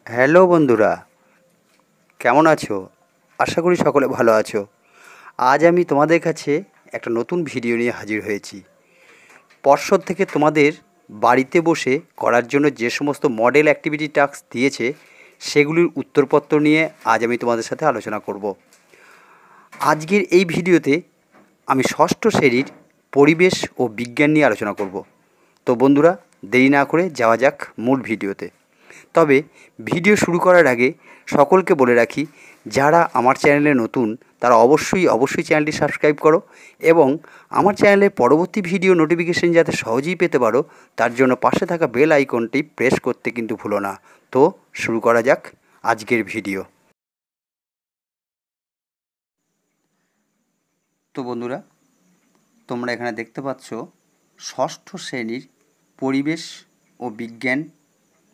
Hello বন্ধুরা, কেমন আছো? আশা করি সকলে ভালো আছো। আজ আমি তোমাদের কাছে একটা নতুন ভিডিও নিয়ে হাজির হয়েছি। পর্ষদ থেকে তোমাদের বাড়িতে বসে করার জন্য যে সমস্ত মডেল অ্যাক্টিভিটি টাস্ক দিয়েছে সেগুলির উত্তরপত্র নিয়ে আজ আমি তোমাদের সাথে আলোচনা করব। আজকের এই ভিডিওতে আমি ষষ্ঠ শ্রেণীর পরিবেশ ও বিজ্ঞান নিয়ে আলোচনা করব। তো বন্ধুরা, দেরি না করে যাওয়া যাক মূল ভিডিওতে। তবে ভিডিও শুরু করার আগে সকলকে বলে রাখি, যারা আমার চ্যানেলে নতুন তারা অবশ্যই চ্যানেলটি সাবস্ক্রাইব করো এবং আমার চ্যানেলে পরবর্তী ভিডিও নোটিফিকেশন যাতে সহজেই পেতে পারো তার জন্য পাশে থাকা বেল আইকনটি প্রেস করতে কিন্তু ভুলো না। তো শুরু করা যাক আজকের ভিডিও। তো বন্ধুরা, তোমরা এখানে দেখতে পাচ্ছ ষষ্ঠ শ্রেণীর পরিবেশ ও বিজ্ঞান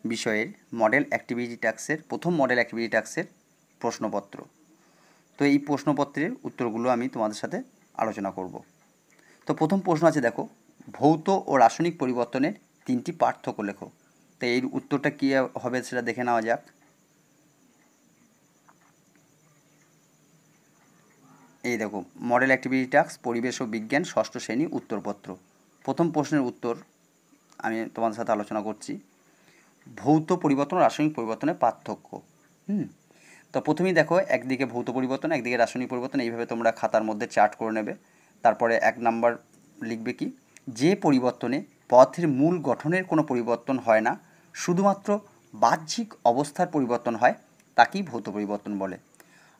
বিষয়ের মডেল অ্যাক্টিভিটি টাস্কের প্রথম মডেল অ্যাক্টিভিটি টাস্কের প্রশ্নপত্র। তো এই প্রশ্নপত্রের উত্তরগুলো আমি তোমাদের সাথে আলোচনা করব। তো প্রথম প্রশ্ন আছে, দেখো, ভৌত ও রাসায়নিক পরিবর্তনের তিনটি পার্থক্য লেখো। তো এর উত্তরটা কী হবে সেটা দেখে নেওয়া যাক। এই দেখো, মডেল অ্যাক্টিভিটি টাস্ক পরিবেশ ও বিজ্ঞান ষষ্ঠ শ্রেণী উত্তরপত্র। প্রথম প্রশ্নের উত্তর আমি তোমাদের সাথে আলোচনা করছি। ভৌত পরিবর্তন ও রাসায়নিক পরিবর্তনের পার্থক্য। তো প্রথমেই দেখো, একদিকে ভৌত পরিবর্তন, একদিকে রাসায়নিক পরিবর্তন, এইভাবে তোমরা খাতার মধ্যে চার্ট করে নেবে। তারপরে 1 নাম্বার লিখবে কি, যে পরিবর্তনে পদার্থের মূল গঠনের কোনো পরিবর্তন হয় না, শুধুমাত্র বাহ্যিক অবস্থার পরিবর্তন হয়, তাকেই ভৌত পরিবর্তন বলে।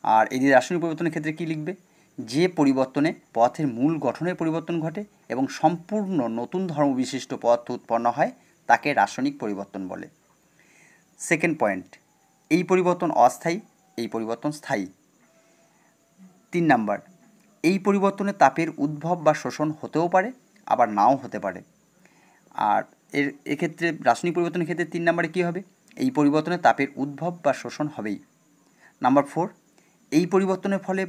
আর এই যে রাসায়নিক পরিবর্তনের ক্ষেত্রে কী লিখবে, যে পরিবর্তনে পদার্থের মূল গঠনের পরিবর্তন ঘটে এবং সম্পূর্ণ নতুন ধর্মবিশিষ্ট পদার্থ উৎপন্ন হয়, তাকে রাসায়নিক পরিবর্তন বলে। সেকেন্ড পয়েন্ট, এই পরিবর্তন অস্থায়ী, এই পরিবর্তন স্থায়ী। 3 নাম্বার, এই পরিবর্তনে তাপের উদ্ভব বা শোষণ হতেও পারে, আবার নাও হতে পারে। আর এক্ষেত্রে রাসায়নিক পরিবর্তনের ক্ষেত্রে 3 নাম্বারে কী হবে, এই পরিবর্তনে তাপের উদ্ভব বা শোষণ হবেই। নাম্বার 4, এই পরিবর্তনের ফলে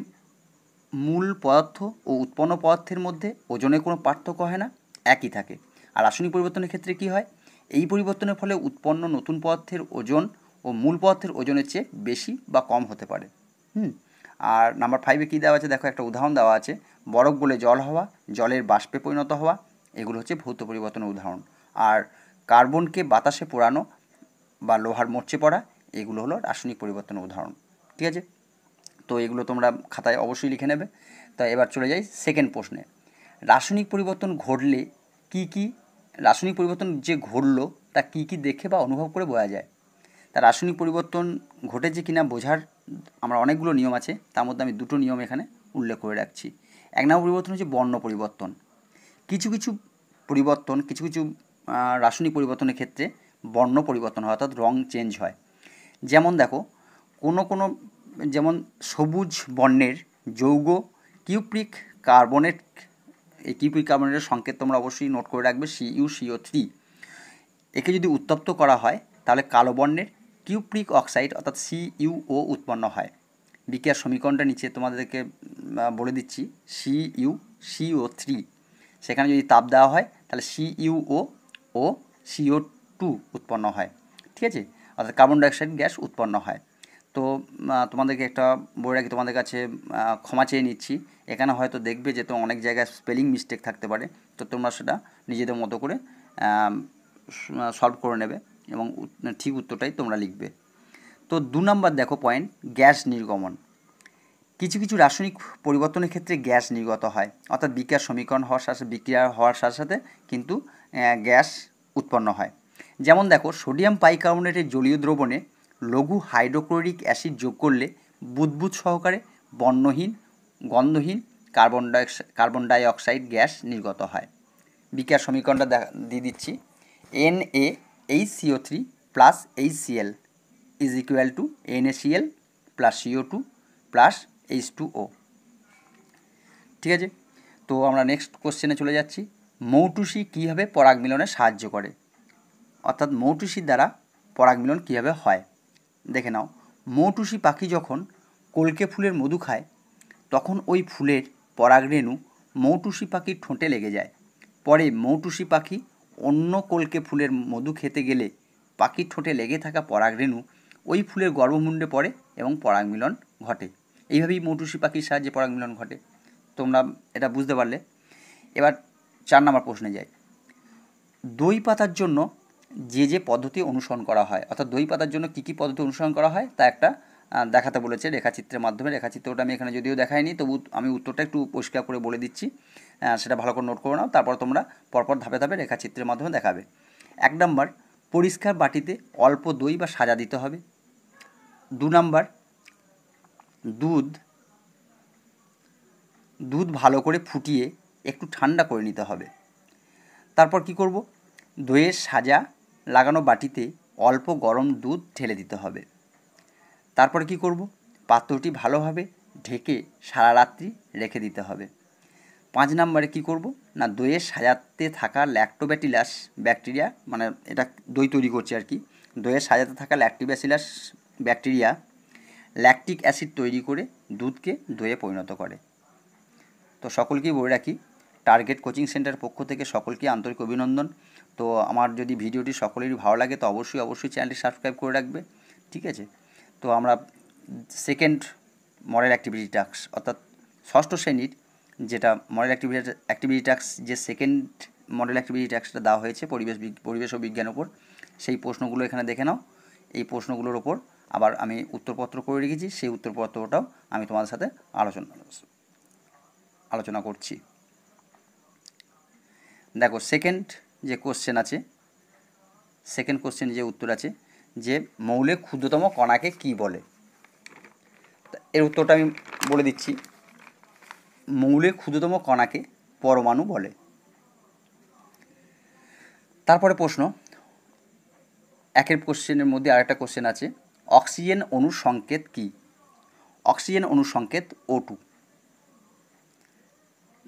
মূল পদার্থ ও উৎপন্ন পদার্থের মধ্যে ওজনে কোনো পার্থক্য হয় না, একই থাকে। আর রাসায়নিক পরিবর্তনের ক্ষেত্রে কী হয়, এই পরিবর্তনের ফলে উৎপন্ন নতুন পদার্থের ওজন ও মূল পদার্থের ওজনের চেয়ে বেশি বা কম হতে পারে। আর নাম্বার 5-এ কী দেওয়া আছে, দেখো, একটা উদাহরণ দেওয়া আছে, বরফ গলে জল হওয়া, জলের বাষ্পে পরিণত হওয়া, এগুলো হচ্ছে ভৌত পরিবর্তনের উদাহরণ। আর কার্বনকে বাতাসে পোড়ানো বা লোহার মরচে পড়া, এগুলো হলো রাসায়নিক পরিবর্তনের উদাহরণ। ঠিক আছে, তো এগুলো তোমরা খাতায় অবশ্যই লিখে নেবে। তা এবার চলে যাই সেকেন্ড প্রশ্নে। রাসায়নিক পরিবর্তন ঘটলে রাসায়নিক পরিবর্তন যে ঘটলো তা কী কী দেখে বা অনুভব করে বোঝা যায়। তা রাসায়নিক পরিবর্তন ঘটেছে কিনা বোঝার আমরা অনেকগুলো নিয়ম আছে, তার মধ্যে আমি দুটো নিয়ম এখানে উল্লেখ করে রাখছি। 1 নম্বর পরিবর্তন হচ্ছে বর্ণ পরিবর্তন। কিছু কিছু রাসায়নিক পরিবর্তনের ক্ষেত্রে বর্ণ পরিবর্তন হয়, অর্থাৎ রং চেঞ্জ হয়। যেমন দেখো, কোনো যেমন সবুজ বর্ণের যৌগ কিউপ্রিক কার্বনেট, এই কিউপ্রিক কার্বনেটের সংকেত তোমরা অবশ্যই নোট করে রাখবে, CuCO3। একে যদি উত্তপ্ত করা হয় তাহলে কালো বর্ণের কিউপ্রিক অক্সাইড অর্থাৎ CuO উৎপন্ন হয়। বিক্রিয়ার সমীকরণটা নিচে তোমাদেরকে বলে দিচ্ছি, CuCO3, সেখানে যদি তাপ দেওয়া হয় তাহলে CuO ও CO2 উৎপন্ন হয়। ঠিক আছে, অর্থাৎ কার্বন ডাইঅক্সাইড গ্যাস উৎপন্ন হয়। তো তোমাদেরকে একটা বলে রাখি, তোমাদের কাছে ক্ষমা চেয়ে নিচ্ছি, এখানে হয়তো দেখবে যে তো অনেক জায়গায় স্পেলিং মিস্টেক থাকতে পারে, তো তোমরা সেটা নিজেদের মতো করে সলভ করে নেবে এবং ঠিক উত্তরটাই তোমরা লিখবে। তো 2 নাম্বার দেখো পয়েন্ট, গ্যাস নির্গমন। কিছু কিছু রাসায়নিক পরিবর্তনের ক্ষেত্রে গ্যাস নির্গত হয়, অর্থাৎ বিক্রিয়া হওয়ার সাথে সাথে কিন্তু গ্যাস উৎপন্ন হয়। যেমন দেখো, সোডিয়াম পাইকার্বনেটের জলীয় দ্রবণে লঘু হাইড্রোক্লোরিক অ্যাসিড যোগ করলে বুদবুদ সহকারে বর্ণহীন গন্ধহীন কার্বন ডাইঅক্সাইড গ্যাস নির্গত হয়। বিক্রিয়ার সমীকরণটা দিয়ে দিচ্ছি, NaHCO3 plus HCl is equal to NaCl plus CO2 plus H2O। ঠিক আছে, তো আমরা নেক্সট কোশ্চেনে চলে যাচ্ছি। মৌটুসি কীভাবে পরাগ মিলনে সাহায্য করে, অর্থাৎ মৌটুসির দ্বারা পরাগ মিলন কীভাবে হয় দেখে নাও। মৌটুসি পাখি যখন কলকে ফুলের মধু খায় তখন ওই ফুলের পরাগরেণু মৌটুসি পাখির ঠোঁটে লেগে যায়। পরে মৌটুসি পাখি অন্য কলকে ফুলের মধু খেতে গেলে পাখির ঠোঁটে লেগে থাকা পরাগরেণু ওই ফুলের গর্ভমুণ্ডে পড়ে এবং পরাগমিলন ঘটে। এইভাবেই মৌটুসি পাখির সাহায্যে পরাগমিলন ঘটে। তোমরা এটা বুঝতে পারলে। এবার 4 নম্বর প্রশ্নে যাই। দই পাতার জন্য যে পদ্ধতি অনুসরণ করা হয়, অর্থাৎ দই পাতার জন্য কী কী পদ্ধতি অনুসরণ করা হয় তা একটা দেখাতে বলেছে রেখাচিত্রের মাধ্যমে। রেখাচিত্রটা আমি এখানে যদিও দেখাইনি, তবু আমি উত্তরটা একটু পরিষ্কার করে বলে দিচ্ছি, সেটা ভালো করে নোট করে নাও। তারপর তোমরা পরপর ধাপে ধাপে রেখাচিত্রের মাধ্যমে দেখাবে। 1 নম্বর, পরিষ্কার বাটিতে অল্প দই বা সাজা দিতে হবে। 2 নম্বর, দুধ ভালো করে ফুটিয়ে একটু ঠান্ডা করে নিতে হবে। তারপর কি করব, দইয়ের সাজা লাগানো বাটিতে অল্প গরম দুধ ঢেলে দিতে হবে। তারপরে কি করব, পাত্রটি ভালোভাবে ঢেকে সারা রাত্রি রেখে দিতে হবে। 5 নম্বরে কি করব না, দইয়ের সাজাতে থাকা ল্যাক্টোব্যাসিলাস ব্যাকটেরিয়া, মানে এটা দই তৈরি করছে আর কি, দইয়ের সাজাতে থাকা ল্যাক্টোব্যাসিলাস ব্যাকটেরিয়া ল্যাকটিক অ্যাসিড তৈরি করে দুধকে দইয়ে পরিণত করে। তো সকলকেই বলে রাখি, টার্গেট কোচিং সেন্টার পক্ষ থেকে সকলকে আন্তরিক অভিনন্দন। তো আমার যদি ভিডিওটি সকলেরই ভালো লাগে তো অবশ্যই চ্যানেলটি সাবস্ক্রাইব করে রাখবে, ঠিক আছে। তো আমরা সেকেন্ড মডেল অ্যাক্টিভিটি টাস্ক, অর্থাৎ 6ষ্ঠ শ্রেণীর যেটা মডেল অ্যাক্টিভিটি টাস্ক, যে সেকেন্ড মডেল অ্যাক্টিভিটি টাস্কটা দেওয়া হয়েছে পরিবেশ ও বিজ্ঞানের উপর, সেই প্রশ্নগুলো এখানে দেখে নাও। এই প্রশ্নগুলোর ওপর আবার আমি উত্তরপত্র করে রেখেছি, সেই উত্তরপত্রটাও আমি তোমাদের সাথে আলোচনা করছি। দেখো, সেকেন্ড যে কোশ্চেন আছে, সেকেন্ড কোশ্চেন যে উত্তর আছে যে মৌলের ক্ষুদ্রতম কণাকে কি বলে, এর উত্তরটা আমি বলে দিচ্ছি। মৌলের ক্ষুদ্রতম কণাকে পরমাণু বলে। তারপরে প্রশ্ন, একের কোশ্চেনের মধ্যে আরেকটা কোশ্চেন আছে, অক্সিজেন অণুর সংকেত কি? অক্সিজেন অণুর সংকেত O2।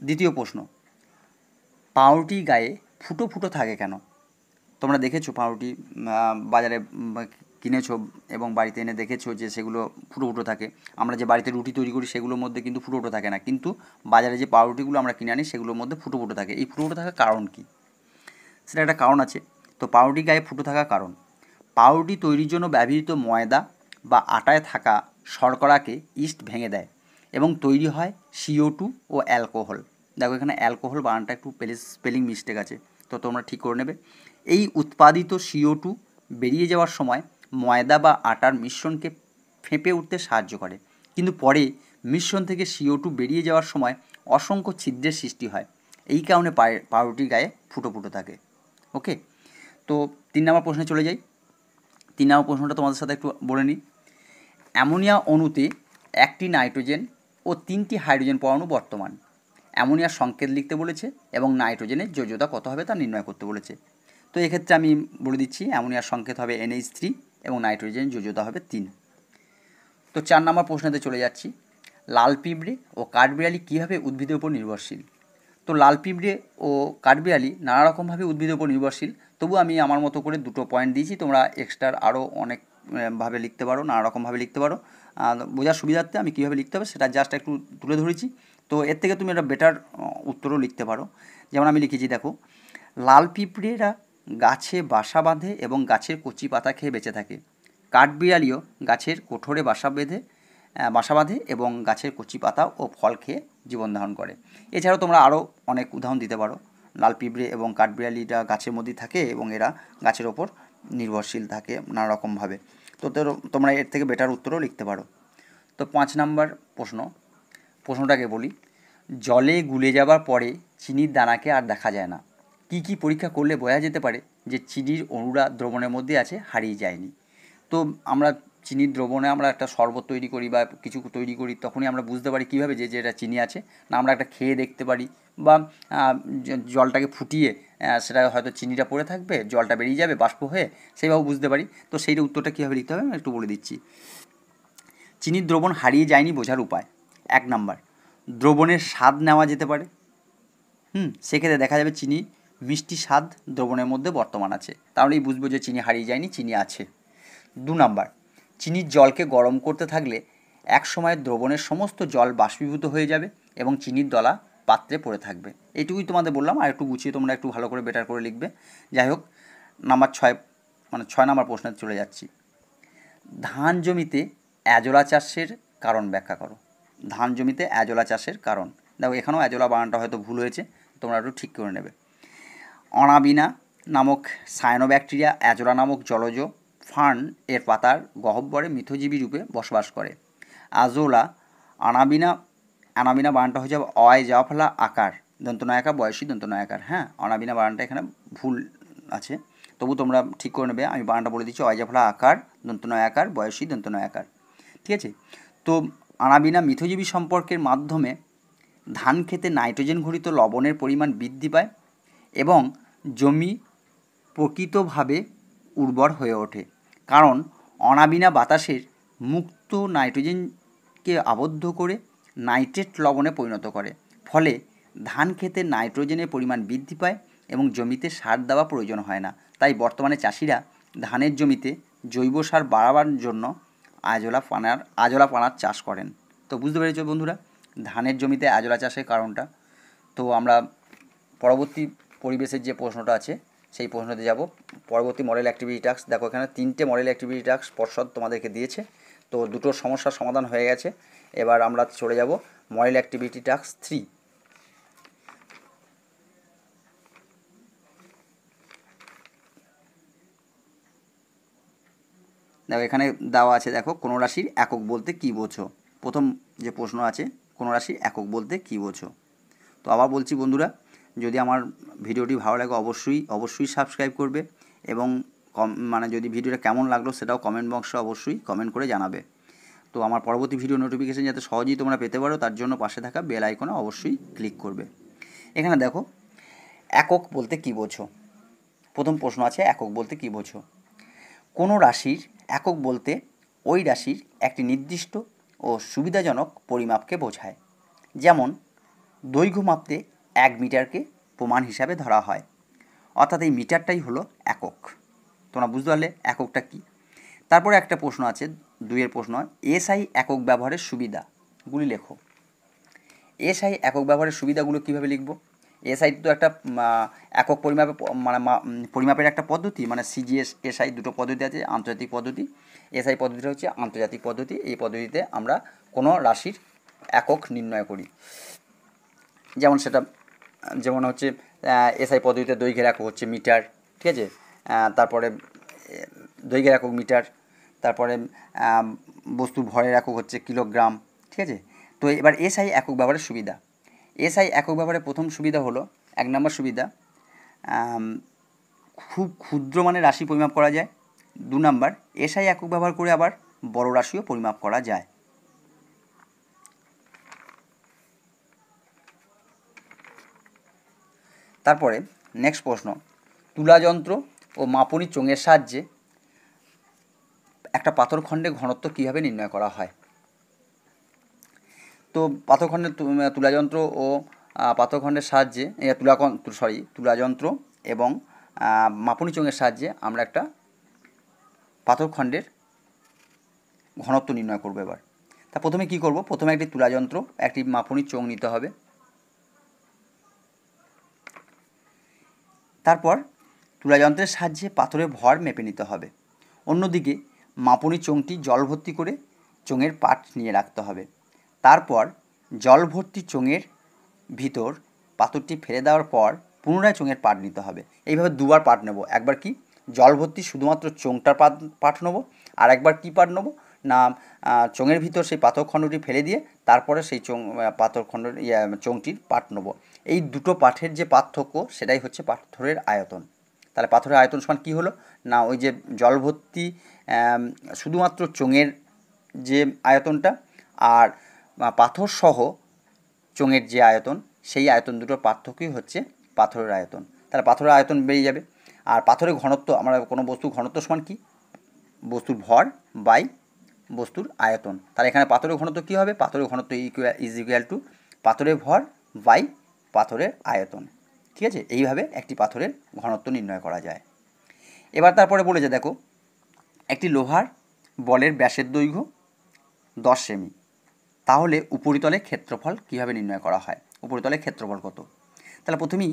দ্বিতীয় প্রশ্ন, পাউরুটি গায়ে ফুটো ফুটো থাকে কেন? তোমরা দেখেছো পাউরুটি বাজারে কিনেছো এবং বাড়িতে এনে দেখেছো যে সেগুলো ফুটো ফুটো থাকে। আমরা যে বাড়িতে রুটি তৈরি করি সেগুলোর মধ্যে কিন্তু ফুটো ফুটো থাকে না, কিন্তু বাজারে যে পাউরুটিগুলো আমরা কিনে আনি সেগুলোর মধ্যে ফুটো ফুটো থাকে। এই ফুটো ফুটো থাকার কারণ কি? সেটা একটা কারণ আছে। তো পাউরুটি গায়ে ফুটো থাকার কারণ, পাউরুটি তৈরির জন্য ব্যবহৃত ময়দা বা আটায় থাকা শর্করাকে ইস্ট ভেঙে দেয় এবং তৈরি হয় CO2 ও অ্যালকোহল। দেখো এখানে অ্যালকোহল বানানটা একটু স্পেলিং মিস্টেক আছে, তো তোমরা ঠিক করে নেবে। এই উৎপাদিত CO2 বেরিয়ে যাওয়ার সময় ময়দা বা আটার মিশ্রণকে ফেঁপে উঠতে সাহায্য করে, কিন্তু পরে মিশ্রণ থেকে CO2 বেরিয়ে যাওয়ার সময় অসংখ্য ছিদ্রের সৃষ্টি হয়। এই কারণে পাউরুটির গায়ে ফুটো ফুটো থাকে। ওকে, তো 3 নম্বর প্রশ্নে চলে যাই। 3 নম্বর প্রশ্নটা তোমাদের সাথে একটু বলে নিই। অ্যামোনিয়া অণুতে 1টি নাইট্রোজেন ও 3টি হাইড্রোজেন পরমাণু বর্তমান। অ্যামোনিয়ার সংকেত লিখতে বলেছে এবং নাইট্রোজেনের যোজ্যতা কত হবে তা নির্ণয় করতে বলেছে। তো এক্ষেত্রে আমি বলে দিচ্ছি, অ্যামোনিয়ার সংকেত হবে NH3 এবং নাইট্রোজেনের যোজ্যতা হবে 3। তো 4 নম্বর প্রশ্নেতে চলে যাচ্ছি, লাল পিঁপড়ে ও কাঠবিড়ালি কীভাবে উদ্ভিদের উপর নির্ভরশীল? তো লাল পিঁপড়ে ও কাঠবিড়ালি নানা রকমভাবে উদ্ভিদের উপর নির্ভরশীল, তবু আমি আমার মতো করে 2টো পয়েন্ট দিয়েছি। তোমরা এক্সট্রা আরও অনেক ভাবে লিখতে পারো, নানা রকমভাবে লিখতে পারো। বোঝার সুবিধার্থে আমি কীভাবে লিখতে হবে সেটা জাস্ট একটু তুলে ধরেছি। তো এর থেকে তুমি একটা বেটার উত্তরও লিখতে পারো। যেমন আমি লিখেছি, দেখো, লাল পিঁপড়েরা গাছে বাসা বাঁধে এবং গাছের কচি পাতা খেয়ে বেঁচে থাকে। কাঠবিড়ালিও গাছের কোঠরে বাসা বাঁধে এবং গাছের কচি পাতা ও ফল খেয়ে জীবন ধারণ করে। এছাড়াও তোমরা আরও অনেক উদাহরণ দিতে পারো। লাল পিঁপড়ে এবং কাঠবিড়ালিটা গাছের মধ্যেই থাকে এবং এরা গাছের ওপর নির্ভরশীল থাকে নানা রকমভাবে। তো তোমরা এর থেকে বেটার উত্তরও লিখতে পারো। তো 5 নম্বর প্রশ্নটাকে বলি, জলে গুলে যাবার পরে চিনির দানাকে আর দেখা যায় না। কি কি পরীক্ষা করলে বোঝা যেতে পারে যে চিনির অণুরা দ্রবণের মধ্যে আছে, হারিয়ে যায়নি? তো আমরা চিনির দ্রবণে আমরা একটা শরবত তৈরি করি বা কিছু তৈরি করি, তখনই আমরা বুঝতে পারি কীভাবে যে এটা চিনি আছে না। আমরা একটা খেয়ে দেখতে পারি বা জলটাকে ফুটিয়ে সেটা হয়তো চিনিটা পড়ে থাকবে, জলটা বেরিয়ে যাবে বাষ্প হয়ে, সেইভাবে বুঝতে পারি। তো সেইটা উত্তরটা কীভাবে লিখতে হবে আমি একটু বলে দিচ্ছি। চিনির দ্রবণ হারিয়ে যায়নি বোঝার উপায়, 1 নম্বর, দ্রবণের স্বাদ নেওয়া যেতে পারে। সেক্ষেত্রে দেখা যাবে চিনি মিষ্টি স্বাদ দ্রবণের মধ্যে বর্তমান আছে, তাহলেই বুঝবো যে চিনি হারিয়ে যায়নি, চিনি আছে। 2 নম্বর, চিনির জলকে গরম করতে থাকলে এক সময় দ্রবণের সমস্ত জল বাষ্পীভূত হয়ে যাবে এবং চিনির দলা পাত্রে পড়ে থাকবে। এইটুকুই তোমাদের বললাম, আর একটু গুছিয়ে তোমরা একটু ভালো করে বেটার করে লিখবে। যাই হোক, 6 নম্বর প্রশ্নে চলে যাচ্ছি। ধান জমিতে অ্যাজোলা চাষের কারণ ব্যাখ্যা করো। ধান জমিতে অ্যাজোলা চাষের কারণ। দেখো এখানেও অ্যাজোলা বানানটা হয়তো ভুল হয়েছে, তোমরা একটু ঠিক করে নেবে। অনাবিনা নামক সায়ানোব্যাকটেরিয়া অ্যাজোলা নামক জলজ ফার্ন এর পাতার গহ্বরে মিথজীবী রূপে বসবাস করে। আজোলা অনাবিনা বানানটা হয়ে যাবে অয় যাওয়া ফেলা আকার দন্তনয়াকার বয়সী দন্তনয়াকার। হ্যাঁ, অনাবিনা বানানটা এখানে ভুল আছে, তবু তোমরা ঠিক করে নেবে। আমি বানানটা বলে দিচ্ছি, অয় যাওয়া ফেলা আকার দন্তনয়াকার বয়সী দন্তনয়াকার। ঠিক আছে, তো অনাবিনা মিথজীবী সম্পর্কের মাধ্যমে ধান খেতে নাইট্রোজেন ঘটিত লবণের পরিমাণ বৃদ্ধি পায় এবং জমি প্রকৃতভাবে উর্বর হয়ে ওঠে, কারণ অনাবিনা বাতাসের মুক্ত নাইট্রোজেনকে আবদ্ধ করে নাইট্রেট লবণে পরিণত করে, ফলে ধান খেতে নাইট্রোজেনের পরিমাণ বৃদ্ধি পায় এবং জমিতে সার দেওয়া প্রয়োজন হয় না। তাই বর্তমানে চাষিরা ধানের জমিতে জৈব সার বাড়াবার জন্য আজোলা পানার চাষ করেন। তো বুঝতে পেরেছো বন্ধুরা ধানের জমিতে আজোলা চাষের কারণটা। তো আমরা পরবর্তী পরিবেশের যে প্রশ্নটা আছে সেই প্রশ্নতে যাব। পরবর্তী মডেল অ্যাক্টিভিটি টাস্ক, দেখো এখানে 3টে মডেল অ্যাক্টিভিটি টাস্ক পর্ষদ তোমাদেরকে দিয়েছে। তো দুটো সমস্যার সমাধান হয়ে গেছে, এবার আমরা চলে যাব মডেল অ্যাক্টিভিটি টাস্ক 3। দেখো এখানে দেওয়া আছে, দেখো কোনো রাশির একক বলতে কী বোঝো। প্রথম যে প্রশ্ন আছে, কোনো রাশির একক বলতে কী বোঝো। তো আবার বলছি বন্ধুরা, যদি আমার ভিডিওটি ভালো লাগে অবশ্যই সাবস্ক্রাইব করবে এবং যদি ভিডিওটা কেমন লাগলো সেটাও কমেন্ট বক্সে অবশ্যই কমেন্ট করে জানাবে। তো আমার পরবর্তী ভিডিও নোটিফিকেশান যাতে সহজেই তোমরা পেতে পারো তার জন্য পাশে থাকা বেল আইকনে অবশ্যই ক্লিক করবে। এখানে দেখো একক বলতে কী বোঝো। প্রথম প্রশ্ন আছে একক বলতে কী বোঝো। কোনো রাশির একক বলতে ওই রাশির একটি নির্দিষ্ট ও সুবিধাজনক পরিমাপকে বোঝায়। যেমন দৈর্ঘ্য মাপতে 1 মিটারকে প্রমাণ হিসাবে ধরা হয়, অর্থাৎ এই মিটারটাই হলো একক। তোমরা বুঝতে পারলে এককটা কী। তারপরে একটা প্রশ্ন আছে, 2 প্রশ্ন, এসআই একক ব্যবহারের সুবিধাগুলি লেখো। এসআই একক ব্যবহারের সুবিধাগুলো কীভাবে লিখব। এসআই তো একটা একক পরিমাপের একটা পদ্ধতি, সিজিএস এসআই দুটো পদ্ধতি আছে, আন্তর্জাতিক পদ্ধতি। এসআই পদ্ধতিটা হচ্ছে আন্তর্জাতিক পদ্ধতি। এই পদ্ধতিতে আমরা কোনো রাশির একক নির্ণয় করি। যেমন হচ্ছে এসআই পদ্ধতিতে দৈর্ঘ্যের একক হচ্ছে মিটার। ঠিক আছে, তারপরে দৈর্ঘ্যের একক মিটার, তারপরে বস্তুর ভরের একক হচ্ছে কিলোগ্রাম। ঠিক আছে, তো এবার এসআই একক ব্যবহারের সুবিধা। এসআই একক ব্যবহারের প্রথম সুবিধা হলো, 1 নম্বর সুবিধা, খুব ক্ষুদ্র মানের রাশি পরিমাপ করা যায়। 2 নম্বর, এসআই একক ব্যবহার করে আবার বড় রাশিও পরিমাপ করা যায়। তারপরে নেক্সট প্রশ্ন, তুলাযন্ত্র ও মাপনী চোঙের সাহায্যে একটা পাথরখণ্ডের ঘনত্ব কীভাবে নির্ণয় করা হয়। তো পাথরখণ্ডের তুলাযন্ত্র ও পাথরখণ্ডের সাহায্যে তুলাযন্ত্র এবং মাপনী চোঙের সাহায্যে আমরা একটা পাথরখণ্ডের ঘনত্ব নির্ণয় করব। এবার তা প্রথমে কী করব, প্রথমে একটি তুলাযন্ত্র, একটি মাপনী চোঙ নিতে হবে। তারপর তুলাযন্ত্রের সাহায্যে পাথরের ভর মেপে নিতে হবে। অন্যদিকে মাপনী চোঙটি জল ভর্তি করে চোঙের পাট নিয়ে রাখতে হবে। তারপর জল ভর্তি চোঙের ভিতর পাথরটি ফেলে দেওয়ার পর পুনরায় চোঙের পাট নিতে হবে। এইভাবে দুবার পাট নেব। একবার কি জল ভর্তি শুধুমাত্র চোঙটার পাট নেব, আর একবার কী পাট নেব না চোঙের ভিতর সেই পাথরখণ্ডটি ফেলে দিয়ে তারপরে সেই চোঙটির পাট নেব। এই দুটো পাঠের যে পার্থক্য সেটাই হচ্ছে পাথরের আয়তন। তাহলে পাথরের আয়তন সমান কী হলো না, ওই যে জল ভর্তি শুধুমাত্র চোঙের যে আয়তনটা আর পাথর সহ চোঙের যে আয়তন, সেই আয়তন দুটোর পার্থক্যই হচ্ছে পাথরের আয়তন। তাহলে পাথরের আয়তন বেড়ে যাবে। আর পাথরের ঘনত্ব, আমরা কোনো বস্তুর ঘনত্ব সমান কি, বস্তুর ভর বাই বস্তুর আয়তন। তাহলে এখানে পাথরের ঘনত্ব কী হবে, পাথরের ঘনত্ব ইজ ইকুয়াল টু পাথরের ভর বাই পাথরের আয়তন। ঠিক আছে, এইভাবে একটি পাথরের ঘনত্ব নির্ণয় করা যায়। এবার তারপরে বলেছে, দেখো একটি লোহার বলের ব্যাসের দৈর্ঘ্য 10 সেমি, তাহলে উপরিতলের ক্ষেত্রফল কীভাবে নির্ণয় করা হয়। উপরিতলের ক্ষেত্রফল কত। তাহলে প্রথমেই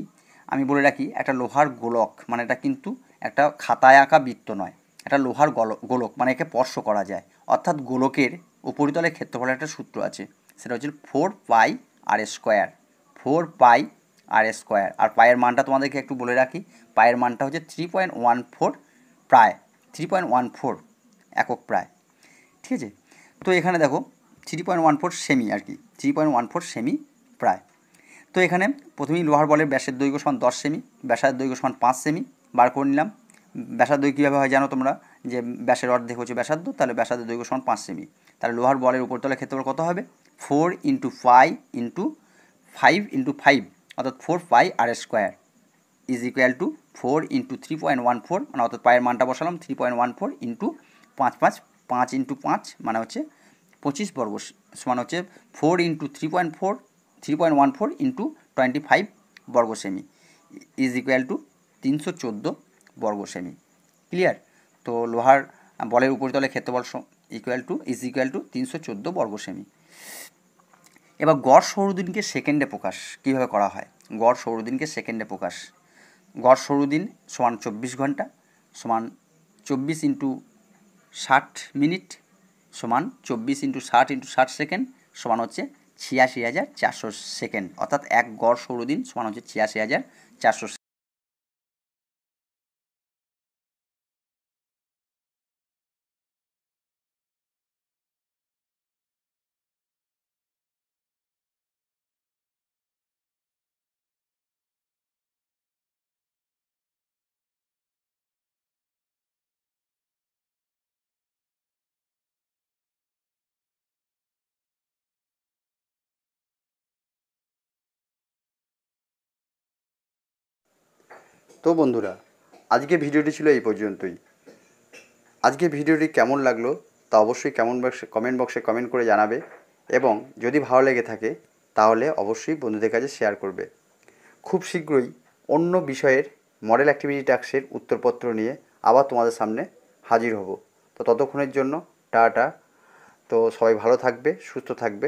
আমি বলে রাখি, একটা লোহার গোলক, এটা কিন্তু একটা খাতায় আঁকা বৃত্ত নয়, একটা লোহার গোলক মানে একে স্পর্শ করা যায়, অর্থাৎ গোলকের উপরিতলের ক্ষেত্রফলের একটা সূত্র আছে, সেটা হচ্ছে 4 পাই আর স্কোয়ার। 4 পাই আর স্কোয়ার। আর পায়ের মানটা তোমাদেরকে একটু বলে রাখি, পায়ের মানটা হচ্ছে 3.14 প্রায়, 3.14 একক প্রায়, ঠিক আছে। তো এখানে দেখো 3.14 সেমি আর কি, 3.14 সেমি প্রায়। তো এখানে প্রথমেই লোহার বলের ব্যাসের দৈর্ঘ্য সমান 10 সেমি, ব্যাসার্ধ দৈর্ঘ্য সমান 5 সেমি বার করে নিলাম। ব্যাসার্ধ কীভাবে হয় জানো তোমরা, যে ব্যাসের অর্ধেক হচ্ছে ব্যাসার্ধ, তাহলে ব্যাসার্ধ দৈর্ঘ্য সমান 5 সেমি। তাহলে লোহার বলের উপরতলের ক্ষেত্রফল কত হবে, 4 × 5 × 5 × 5 অর্থাৎ 4 পাই আর স্কোয়ার ইজ ইকুয়াল টু 4 × 3.14 মানে অর্থাৎ পায়ের মানটা বসালাম 3.14 ইন্টু 5 5 5 × 5 মানে হচ্ছে 25 বর্গ সমান হচ্ছে 4 × 3.14 ইন্টু 25 বর্গ সেমি ইজ ইকুয়াল টু 314 বর্গ সেমি। ক্লিয়ার? তো লোহার বলের উপরিতলের ক্ষেত্রফল ইজ ইকুয়াল টু 314 বর্গ সেমি। এবার গড় সৌরদিনকে সেকেন্ডে প্রকাশ কীভাবে করা হয়, গড় সৌরদিনকে সেকেন্ডে প্রকাশ, গড় সৌরদিন সমান 24 ঘন্টা সমান 24 × 60 মিনিট সমান 24 × 60 × 60 সেকেন্ড সমান হচ্ছে 86,400 সেকেন্ড, অর্থাৎ এক গড় সৌরদিন সমান হচ্ছে 86,400। তো বন্ধুরা, আজকে ভিডিওটি ছিল এই পর্যন্তই। আজকে ভিডিওটি কেমন লাগলো তা অবশ্যই কমেন্ট বক্সে কমেন্ট করে জানাবে, এবং যদি ভালো লেগে থাকে তাহলে অবশ্যই বন্ধুদের কাছে শেয়ার করবে। খুব শীঘ্রই অন্য বিষয়ের মডেল অ্যাক্টিভিটি টাস্কের উত্তরপত্র নিয়ে আবার তোমাদের সামনে হাজির হব। তো ততক্ষণের জন্য টাটা। তো সবাই ভালো থাকবে, সুস্থ থাকবে।